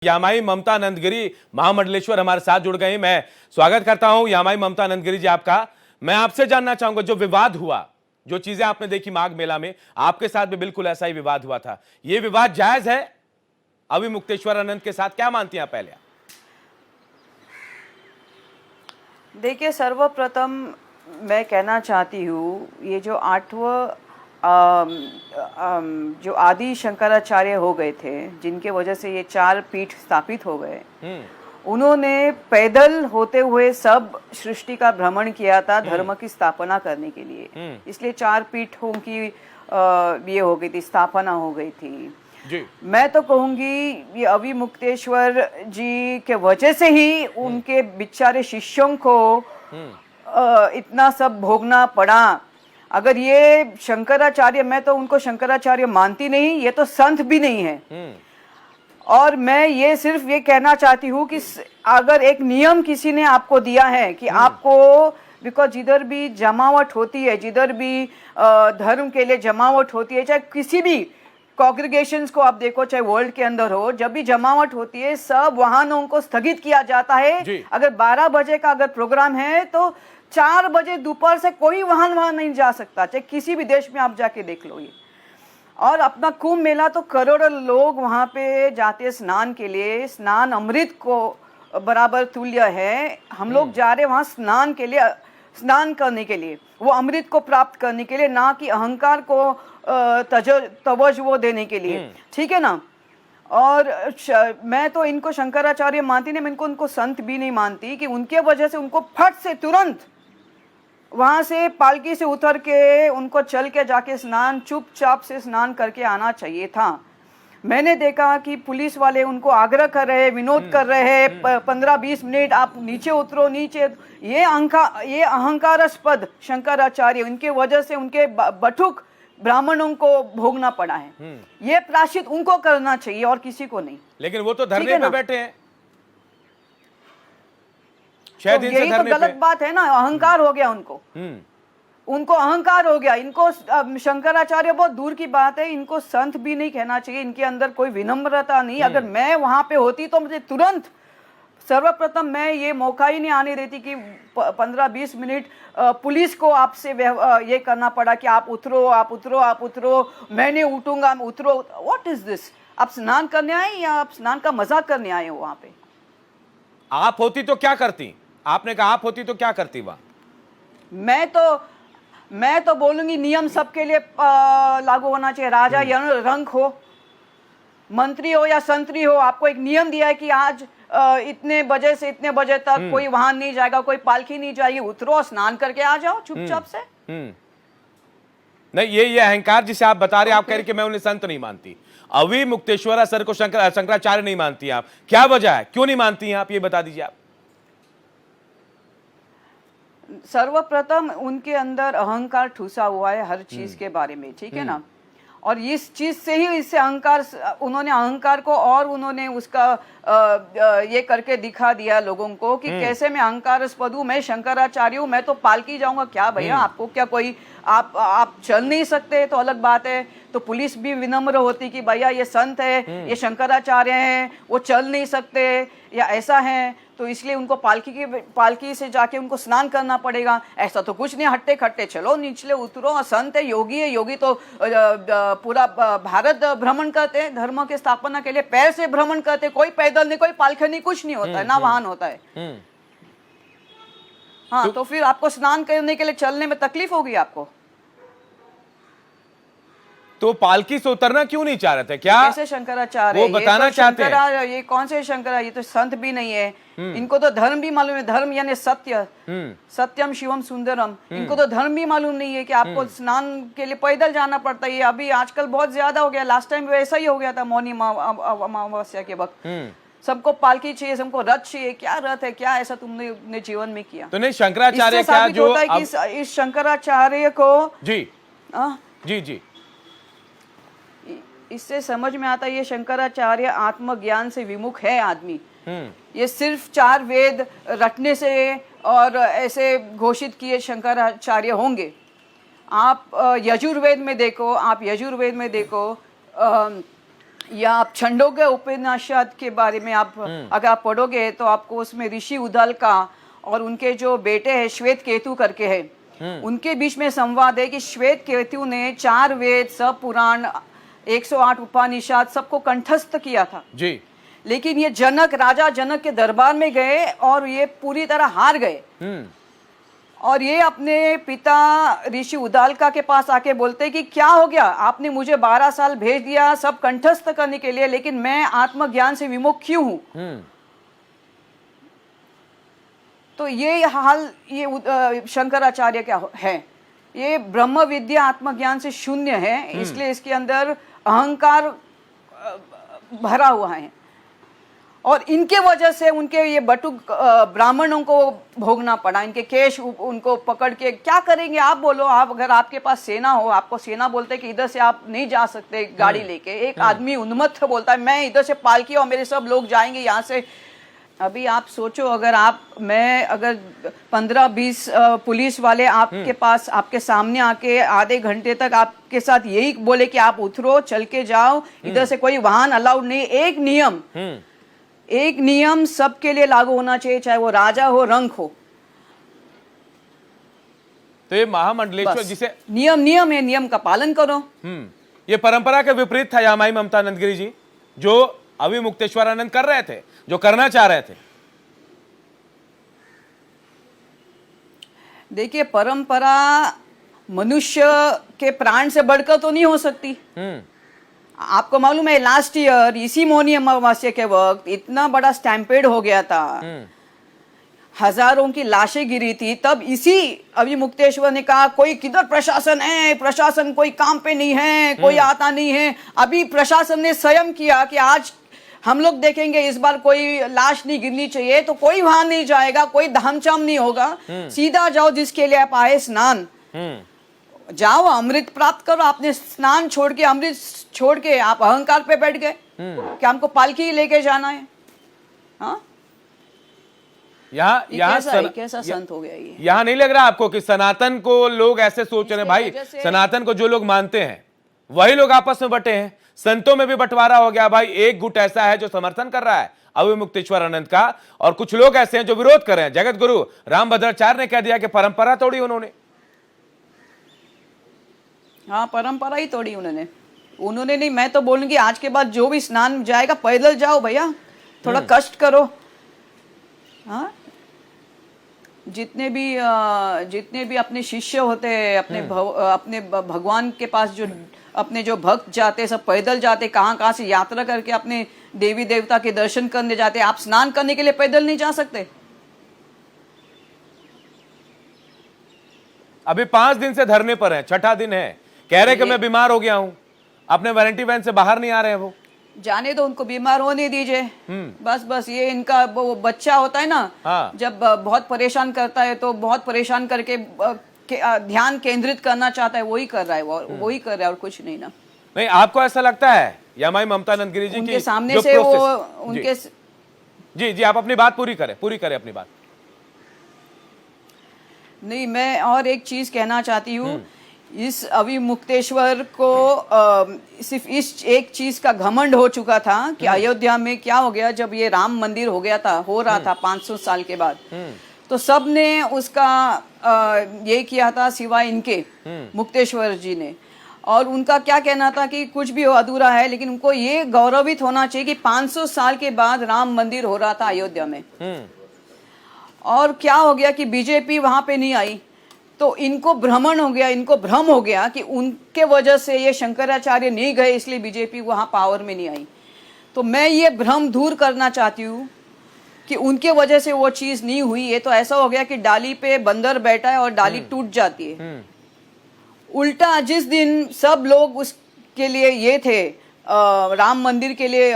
यामाई ममता नंदगिरी महामंडलेश्वर हमारे साथ जुड़ गए। मैं स्वागत करता हूं यामाई ममता नंदगिरी जी आपका। मैं आपसे जानना चाहूंगा, जो विवाद हुआ, जो चीजें आपने देखी माघ मेला में, आपके साथ भी बिल्कुल ऐसा ही विवाद हुआ था। यह विवाद जायज है अभी मुक्तेश्वरानंद के साथ? क्या मानती हैं आप? पहले देखिए, सर्वप्रथम मैं कहना चाहती हूँ, ये जो जो आदि शंकराचार्य हो गए थे, जिनके वजह से ये 4 पीठ स्थापित हो गए, उन्होंने पैदल होते हुए सब सृष्टि का भ्रमण किया था धर्म की स्थापना करने के लिए। इसलिए 4 पीठों की ये हो गई थी, स्थापना हो गई थी जी। मैं तो कहूंगी ये अभी मुक्तेश्वर जी के वजह से ही उनके बेचारे शिष्यों को इतना सब भोगना पड़ा। अगर ये शंकराचार्य, मैं तो उनको शंकराचार्य मानती नहीं, ये तो संत भी नहीं है। और मैं ये सिर्फ ये कहना चाहती हूँ कि अगर एक नियम किसी ने आपको दिया है कि आपको, बिकॉज जिधर भी जमावट होती है, जिधर भी धर्म के लिए जमावट होती है, चाहे किसी भी कॉन्ग्रीगेशंस को आप देखो, चाहे वर्ल्ड के अंदर हो, जब भी जमावट होती है सब वाहनों को स्थगित किया जाता है। अगर 12 बजे का अगर प्रोग्राम है तो 4 बजे दोपहर से कोई वाहन वहां नहीं जा सकता, चाहे किसी भी देश में आप जाके देख लो ये। और अपना कुंभ मेला तो करोड़ों लोग वहां पे जाते हैं स्नान के लिए। स्नान अमृत को बराबर तुल्य है। हम लोग जा रहे वहां स्नान के लिए, स्नान करने के लिए, वो अमृत को प्राप्त करने के लिए, ना कि अहंकार को तवज्जो देने के लिए। ठीक है ना। और मैं तो इनको शंकराचार्य मानती नहीं, मैं उनको संत भी नहीं मानती कि उनके वजह से उनको फट से तुरंत वहां से पालकी से उतर के उनको चल के जाके स्नान, चुपचाप से स्नान करके आना चाहिए था। मैंने देखा कि पुलिस वाले उनको आग्रह कर रहे हैं, विनोद कर रहे हैं, 15-20 मिनट आप नीचे उतरो, नीचे। ये अहंकारास्पद शंकराचार्य, उनके वजह से उनके बटुक ब्राह्मणों को भोगना पड़ा है। ये प्रायश्चित उनको करना चाहिए और किसी को नहीं। लेकिन वो तो धरने पे बैठे हैं, शायद यही तो गलत बात है ना। अहंकार हो गया उनको अहंकार हो गया। इनको शंकराचार्य बहुत दूर की बात है, इनको संत भी नहीं कहना चाहिए। इनके अंदर कोई विनम्रता नहीं। अगर मैं वहां पे होती तो मुझे तुरंत, सर्वप्रथम मैं ये मौका ही नहीं आने देती कि 15-20 मिनट पुलिस को आपसे ये करना पड़ा कि आप उतरो, आप उतरो, आप उतरो, मैं नहीं उठूंगा, उतरो। What is this? आप स्नान करने आए या आप स्नान का मजाक करने आए हो वहां पे? आप होती तो क्या करती? आपने कहा आप होती तो क्या करती वहां? मैं तो बोलूंगी नियम सबके लिए लागू होना चाहिए। राजा या रंग हो, मंत्री हो या संतरी हो, आपको एक नियम दिया है कि आज इतने बजे से इतने बजे तक कोई वाहन नहीं जाएगा, कोई पालकी नहीं जाएगी, उतरो, स्नान करके आ जाओ चुपचाप से। नहीं, ये अहंकार जिसे आप बता रहे हैं, आप कह रहे कि मैं उन्हें संत नहीं मानती। अभी मुक्तेश्वरा सर को शंकराचार्य नहीं मानती आप, क्या वजह है, क्यों नहीं मानती हैं आप, ये बता दीजिए आप। सर्वप्रथम उनके अंदर अहंकार ठूसा हुआ है हर चीज के बारे में, ठीक है ना। और इस चीज से ही, इससे अहंकार, उन्होंने अहंकार को और उन्होंने उसका ये करके दिखा दिया लोगों को कि कैसे मैं अहंकारस्पद हूं, मैं शंकराचार्य हूं, मैं तो पालकी जाऊंगा। क्या भैया, आपको क्या कोई, आप चल नहीं सकते तो अलग बात है, तो पुलिस भी विनम्र होती कि भैया ये संत है, ये शंकराचार्य हैं, वो चल नहीं सकते या ऐसा है, तो इसलिए उनको पालकी से जाके उनको स्नान करना पड़ेगा। ऐसा तो कुछ नहीं, हट्टे खट्टे चलो, नीचे उतरो, संत है, योगी है, योगी तो पूरा भारत भ्रमण करते हैं धर्म के स्थापना के लिए, पैर से भ्रमण करते, कोई पैदल नहीं, कोई पालकी नहीं, कुछ नहीं होता है, ना वाहन होता है। हाँ, तो फिर आपको स्नान करने के लिए चलने में तकलीफ होगी आपको। तो पालकी से उतरना क्यों नहीं चाह रहे थे? क्या कैसे शंकराचार्य, वो बताना चाहते हैं? ये कौन से शंकराचार्य, ये तो संत भी नहीं है। इनको तो धर्म भी मालूम है, धर्म यानी सत्य, सत्यम शिवम सुंदरम। इनको तो धर्म भी मालूम नहीं है कि आपको स्नान के लिए पैदल जाना पड़ता है। अभी आजकल बहुत ज्यादा हो गया, लास्ट टाइम वैसा ही हो गया था मौनी अमावस्या के वक्त। सबको पालकी चाहिए, सबको रथ चाहिए। क्या रथ है, क्या ऐसा तुमने अपने जीवन में किया? तो नहीं, शंकराचार्य क्या जो होता है कि इस शंकराचार्य को जी इससे समझ में आता है ये शंकराचार्य आत्मज्ञान से विमुख है आदमी। ये सिर्फ 4 वेद रटने से और ऐसे घोषित किए शंकराचार्य होंगे। आप यजुर्वेद में देखो, या आप छंदोग्य उपनिषद के बारे में आप अगर आप पढ़ोगे तो आपको उसमें ऋषि उद्दालका और उनके जो बेटे हैं श्वेत केतु करके है, उनके बीच में संवाद है कि श्वेत केतु ने 4 वेद, सब पुराण, 108 उपनिषद सबको कंठस्थ किया था जी। लेकिन ये जनक, राजा जनक के दरबार में गए और ये पूरी तरह हार गए। और ये अपने पिता ऋषि उद्दालका के पास आके बोलते कि क्या हो गया, आपने मुझे 12 साल भेज दिया सब कंठस्थ करने के लिए, लेकिन मैं आत्मज्ञान से विमुख क्यों हूं? तो ये हाल ये शंकराचार्य क्या है, ये ब्रह्म विद्या आत्मज्ञान से शून्य है, इसलिए इसके अंदर अहंकार भरा हुआ है और इनके वजह से उनके ये बटुक ब्राह्मणों को भोगना पड़ा, इनके केश उनको पकड़ के क्या करेंगे आप बोलो। आप अगर आपके पास सेना हो, आपको सेना बोलते कि इधर से आप नहीं जा सकते गाड़ी लेके, एक आदमी उन्मत्त बोलता है मैं इधर से पालकी और मेरे सब लोग जाएंगे यहाँ से। अभी आप सोचो अगर अगर 15-20 पुलिस वाले आपके पास आपके सामने आके आधे घंटे तक आपके साथ यही बोले कि आप उतरो, चल के जाओ, इधर से कोई वाहन अलाउड नहीं, एक नियम सबके लिए लागू होना चाहिए, चाहे वो राजा हो, रंक हो। तो ये महामंडलेश्वर जिसे नियम है, नियम का पालन करो। ये परंपरा के विपरीत था यामाई ममता नंदगिरी जी, जो अभी मुक्तेश्वरानंद कर रहे थे, जो करना चाह रहे थे। देखिए परंपरा मनुष्य के प्राण से बढ़कर तो नहीं हो सकती। आपको मालूम है लास्ट ईयर इसी मौनी अमावस्या के वक्त इतना बड़ा स्टैम्पेड हो गया था, हजारों की लाशें गिरी थी, तब इसी अभी मुक्तेश्वर ने कहा कोई किधर प्रशासन है, प्रशासन कोई काम पे नहीं है, कोई आता नहीं है। अभी प्रशासन ने स्वयं किया कि आज हम लोग देखेंगे इस बार कोई लाश नहीं गिरनी चाहिए, तो कोई वहां नहीं जाएगा, कोई धामचाम नहीं होगा, सीधा जाओ जिसके लिए आप आए स्नान, जाओ अमृत प्राप्त करो। आपने स्नान छोड़ के, अमृत छोड़ के आप अहंकार पे बैठ गए कि हमको पालकी ही लेके जाना है। हाँ, कैसा संत हो गया ये। यहाँ नहीं लग रहा आपको कि सनातन को लोग ऐसे सोच रहे हैं? भाई सनातन को जो लोग मानते हैं वही लोग आपस में बटे हैं, संतों में भी बंटवारा हो गया। भाई एक गुट ऐसा है जो समर्थन कर रहा है अविमुक्तेश्वरानंद का, और कुछ लोग ऐसे हैं जो विरोध कर रहे हैं। जगत गुरु रामभद्राचार्य ने कह दिया कि परंपरा तोड़ी उन्होंने। हाँ, परंपरा ही तोड़ी उन्होंने नहीं, मैं तो बोलूंगी आज के बाद जो भी स्नान जाएगा पैदल जाओ भैया, थोड़ा कष्ट करो। हाँ, जितने भी अपने शिष्य होते हैं, अपने भगवान के पास जो भक्त जाते, सब पैदल जाते, कहाँ से यात्रा करके अपने देवी देवता के दर्शन करने जाते। आप स्नान करने के लिए पैदल नहीं जा सकते? अभी 5 दिन से धरने पर है, 6ठा दिन है, कह रहे कि मैं बीमार हो गया हूं, अपने वारंटी वैन से बाहर नहीं आ रहे हैं। वो जाने दो, उनको बीमार होने दीजिए। बस ये इनका वो बच्चा होता है ना, हाँ। जब बहुत परेशान करता है तो बहुत परेशान करके ध्यान केंद्रित करना चाहता है, वही कर रहा है, वही कर रहा है और कुछ नहीं ना। नहीं, आपको ऐसा लगता है यामाई ममता नंदगिरी जी उनके सामने से वो उनके जी आप अपनी बात पूरी करें अपनी बात। नहीं, मैं और एक चीज कहना चाहती हूँ, इस अविमुक्तेश्वर को सिर्फ इस एक चीज का घमंड हो चुका था कि अयोध्या में क्या हो गया, जब ये राम मंदिर हो रहा था 500 साल के बाद, तो सब ने उसका ये किया था सिवाय इनके मुक्तेश्वर जी ने। और उनका क्या कहना था कि कुछ भी हो अधूरा है, लेकिन उनको ये गौरवित होना चाहिए कि 500 साल के बाद राम मंदिर हो रहा था अयोध्या में। और क्या हो गया कि बीजेपी वहां पे नहीं आई, तो इनको भ्रम हो गया कि उनके वजह से ये शंकराचार्य नहीं गए, इसलिए बीजेपी वहां पावर में नहीं आई। तो मैं ये भ्रम दूर करना चाहती हूँ कि उनके वजह से वो चीज नहीं हुई। ये तो ऐसा हो गया कि डाली पे बंदर बैठा है और डाली टूट जाती है। उल्टा जिस दिन सब लोग उसके लिए ये थे, राम मंदिर के लिए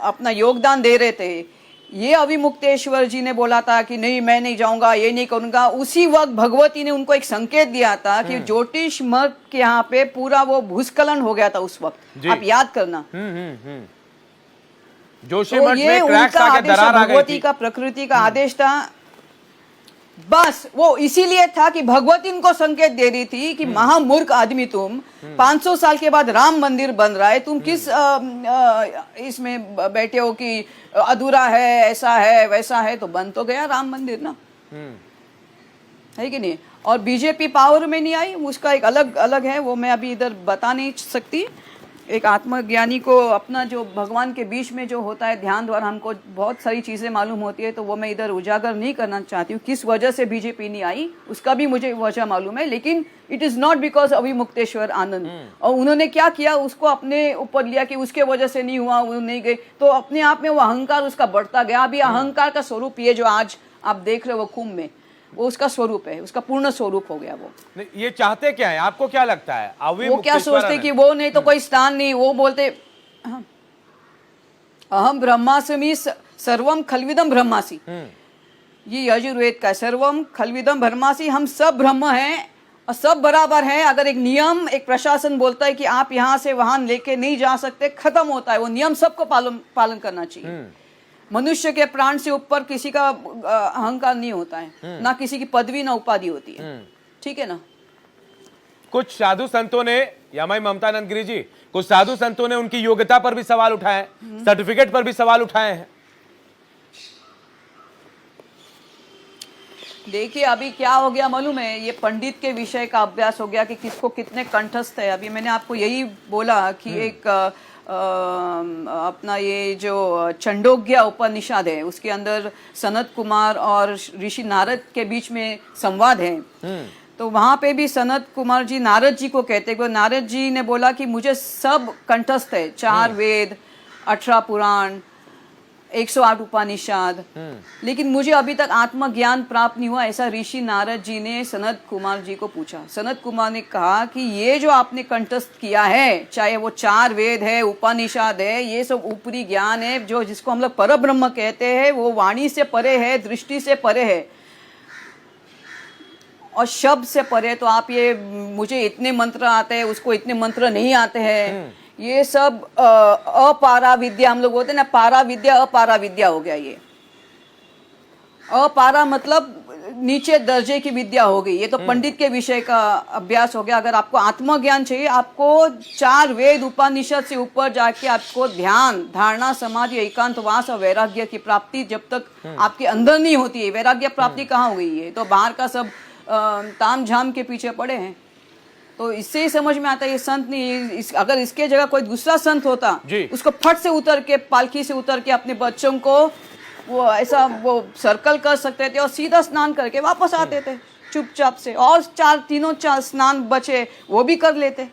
अपना योगदान दे रहे थे, ये अविमुक्तेश्वर जी ने बोला था कि नहीं मैं नहीं जाऊंगा, ये नहीं करूंगा। उसी वक्त भगवती ने उनको एक संकेत दिया था कि ज्योतिष मत के यहाँ पे पूरा वो भूस्खलन हो गया था उस वक्त, आप याद करना। जोशीमठ में क्रैक्स आके दरार आ गई थी। भगवती का प्रकृति का आदेश था। बस वो इसीलिए था कि भगवती इनको संकेत दे रही थी कि महामूर्ख आदमी तुम, 500 साल के बाद राम मंदिर बन रहा है, तुम किस इसमें बैठे हो कि अधूरा है, ऐसा है वैसा है, तो बन तो गया राम मंदिर ना, है कि नहीं। और बीजेपी पावर में नहीं आई, उसका एक अलग है, वो मैं अभी इधर बता नहीं सकती। एक आत्मज्ञानी को अपना जो भगवान के बीच में जो होता है ध्यान द्वारा हमको बहुत सारी चीज़ें मालूम होती है, तो वो मैं इधर उजागर नहीं करना चाहती हूँ। किस वजह से बीजेपी नहीं आई उसका भी मुझे वजह मालूम है, लेकिन it is not because Abhimukteshwar आनंद। और उन्होंने क्या किया, उसको अपने ऊपर लिया कि उसके वजह से नहीं हुआ, वो नहीं गए, तो अपने आप में वो अहंकार उसका बढ़ता गया। अभी अहंकार का स्वरूप ये जो आज आप देख रहे हो वो कुंभ में, वो उसका स्वरूप है, उसका पूर्ण स्वरूप हो गया वो। नहीं, ये चाहते क्या है, आपको क्या लगता है? वो क्या सोचते कि वो नहीं तो कोई स्थान नहीं, वो बोलते अहम ब्रह्मास्मि सर्वम खलविदम ब्रह्मासि, ये यजुर्वेद का सर्वम खलविदम ब्रह्मासि, हम सब ब्रह्म हैं और सब बराबर हैं। अगर एक नियम, एक प्रशासन बोलता है कि आप यहाँ से वहां लेके नहीं जा सकते, खत्म होता है वो नियम, सबको पालन करना चाहिए। मनुष्य के प्राण से ऊपर किसी का अहंकार नहीं होता है, ना किसी की पदवी ना उपाधि होती है, ठीक है ना। कुछ साधु संतों ने, यामाई ममता नंद गिरी जी, कुछ साधु संतों ने उनकी योग्यता पर भी सवाल उठाए, सर्टिफिकेट पर भी सवाल उठाए हैं। देखिए अभी क्या हो गया मालूम है, ये पंडित के विषय का अभ्यास हो गया कि किसको कितने कंठस्थ है। अभी मैंने आपको यही बोला कि एक अपना ये जो छंदोग्य उपनिषद है, उसके अंदर सनत कुमार और ऋषि नारद के बीच में संवाद है। तो वहां पे भी सनत कुमार जी नारद जी को कहते हैं, नारद जी ने बोला कि मुझे सब कंठस्थ है, 4 वेद, 18 पुराण, 108 उपनिषद, लेकिन मुझे अभी तक आत्मज्ञान प्राप्त नहीं हुआ। ऐसा ऋषि नारद जी ने सनत कुमार जी को पूछा। सनत कुमार ने कहा कि ये जो आपने कंठस्थ किया है, चाहे वो 4 वेद है, उपनिषद है, ये सब ऊपरी ज्ञान है, जो जिसको हम लोग परब्रह्म कहते हैं, वो वाणी से परे है, दृष्टि से परे है और शब्द से परे। तो आप ये मुझे इतने मंत्र आते हैं, उसको इतने मंत्र नहीं आते हैं, ये सब अपारा विद्या हम लोग बोलते हैं ना, पारा विद्या अपारा विद्या हो गया। ये अपारा मतलब नीचे दर्जे की विद्या हो गई, ये तो पंडित के विषय का अभ्यास हो गया। अगर आपको आत्मज्ञान चाहिए, आपको 4 वेद उपनिषद से ऊपर जाके आपको ध्यान, धारणा, समाधि, एकांतवास और वैराग्य की प्राप्ति जब तक आपके अंदर नहीं होती है, वैराग्य प्राप्ति कहाँ हो गई है। तो बाहर का सब ताम झाम के पीछे पड़े हैं। तो इससे ही समझ में आता है ये संत नहीं, अगर इसके जगह कोई दूसरा संत होता, उसको फट से उतर के, पालकी से उतर के अपने बच्चों को वो ऐसा वो सर्कल कर सकते थे और सीधा स्नान करके वापस आते थे चुपचाप से, और 4 स्नान बचे वो भी कर लेते।